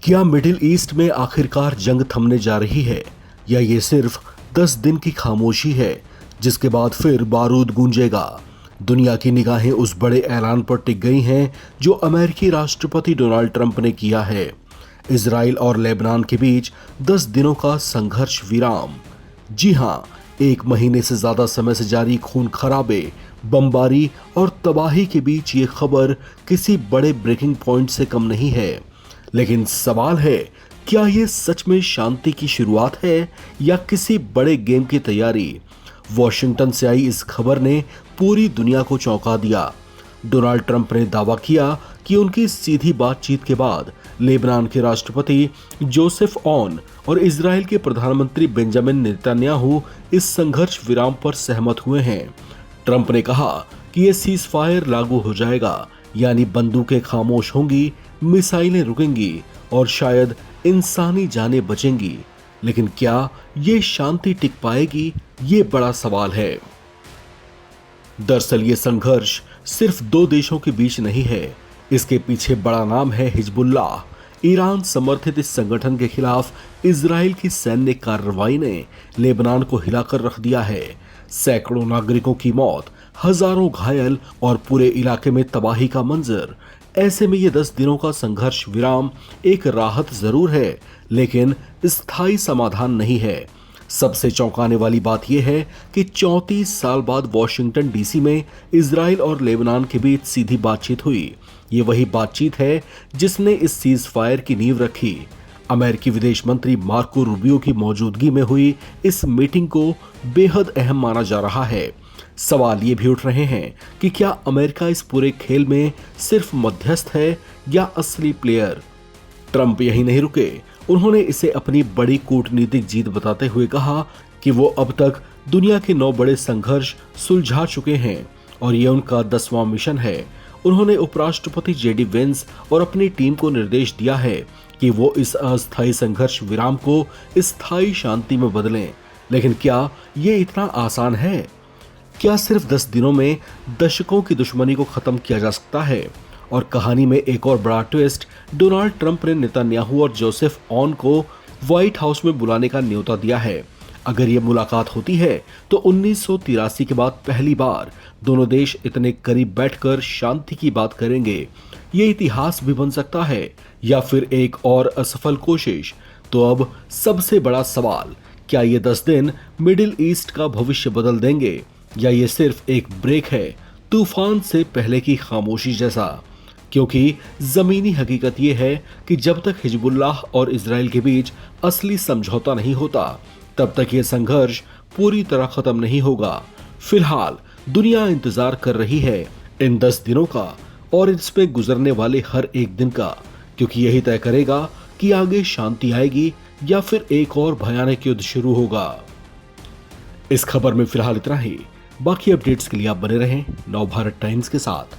क्या middle east में आखिरकार जंग थमने जा रही है या ये सिर्फ 10 दिन की खामोशी है जिसके बाद फिर बारूद गूंजेगा। दुनिया की निगाहें उस बड़े ऐलान पर टिक गई हैं जो अमेरिकी राष्ट्रपति डोनाल्ड ट्रंप ने किया है। इजराइल और लेबनान के बीच 10 दिनों का संघर्ष विराम। जी हां, 1 महीने से ज्यादा समय से जारी खून खराबे, बमबारी और तबाही के बीच ये खबर किसी बड़े ब्रेकिंग पॉइंट से कम नहीं है। लेकिन सवाल है, क्या ये सच में शांति की शुरुआत है या किसी बड़े गेम की तैयारी। वॉशिंगटन से आई इस खबर ने पूरी दुनिया को चौंका दिया। डोनाल्ड ट्रंप ने दावा किया कि उनकी सीधी बातचीत के बाद लेबनान के राष्ट्रपति जोसेफ ऑन और इजराइल के प्रधानमंत्री बेंजामिन नेतन्याहू इस संघर्ष विराम पर सहमत हुए हैं। ट्रंप ने कहा कि यह सीजफायर लागू हो जाएगा, यानी बंदूकें खामोश होंगी, मिसाइलें रुकेंगी और शायद इंसानी जानें बचेंगी। लेकिन क्या ये शांति टिक पाएगी, ये बड़ा सवाल है। दरअसल ये संघर्ष सिर्फ 2 देशों के बीच नहीं है, इसके पीछे बड़ा नाम है हिजबुल्लाह। ईरान समर्थित इस संगठन के खिलाफ इजराइल की सैन्य कार्रवाई ने लेबनान को हिलाकर रख दिया है। सैकड़ों नागरिकों की मौत, हजारों घायल और पूरे इलाके में तबाही का मंजर। ऐसे में ये 10 दिनों का संघर्ष विराम एक राहत जरूर है, लेकिन स्थायी समाधान नहीं है। सबसे चौंकाने वाली बात यह है कि 34 साल बाद वॉशिंगटन डीसी में इजराइल और लेबनान के बीच सीधी बातचीत हुई। ये वही बातचीत है जिसने इस सीज फायर की नींव रखी। अमेरिकी विदेश मंत्री मार्को रूबियो की मौजूदगी में हुई इस मीटिंग को बेहद अहम माना जा रहा है। सवाल ये भी उठ रहे हैं कि क्या अमेरिका इस पूरे खेल में सिर्फ मध्यस्थ है या असली प्लेयर। ट्रंप यही नहीं रुके, उन्होंने इसे अपनी बड़ी कूटनीतिक जीत बताते हुए कहा कि वो अब तक दुनिया के 9 बड़े संघर्ष सुलझा चुके हैं और ये उनका 10वां मिशन है। उन्होंने उपराष्ट्रपति जेडी वेंस और अपनी टीम को निर्देश दिया है कि वो इस अस्थायी संघर्ष विराम को स्थायी शांति में बदलें। लेकिन क्या ये इतना आसान है? क्या सिर्फ 10 दिनों में दशकों की दुश्मनी को खत्म किया जा सकता है? और कहानी में एक और बड़ा ट्विस्ट, डोनाल्ड ट्रंप ने नेतन्याहू और जोसेफ ऑन को व्हाइट हाउस में बुलाने का न्योता दिया है। अगर ये मुलाकात होती है तो 1983 के बाद पहली बार दोनों देश इतने करीब बैठकर शांति की बात करेंगे। ये इतिहास भी बन सकता है या फिर एक और असफल कोशिश। तो अब सबसे बड़ा सवाल, क्या ये 10 दिन मिडिल ईस्ट का भविष्य बदल देंगे या ये सिर्फ एक ब्रेक है, तूफान से पहले की खामोशी जैसा। क्योंकि जमीनी हकीकत यह है कि जब तक हिजबुल्लाह और इजराइल के बीच असली समझौता नहीं होता, तब तक यह संघर्ष पूरी तरह खत्म नहीं होगा। फिलहाल दुनिया इंतजार कर रही है इन 10 दिनों का और इसमें गुजरने वाले हर एक दिन का, क्योंकि यही तय करेगा कि आगे शांति आएगी या फिर एक और भयानक युद्ध शुरू होगा। इस खबर में फिलहाल इतना ही। बाकी अपडेट्स के लिए आप बने रहें नवभारत टाइम्स के साथ।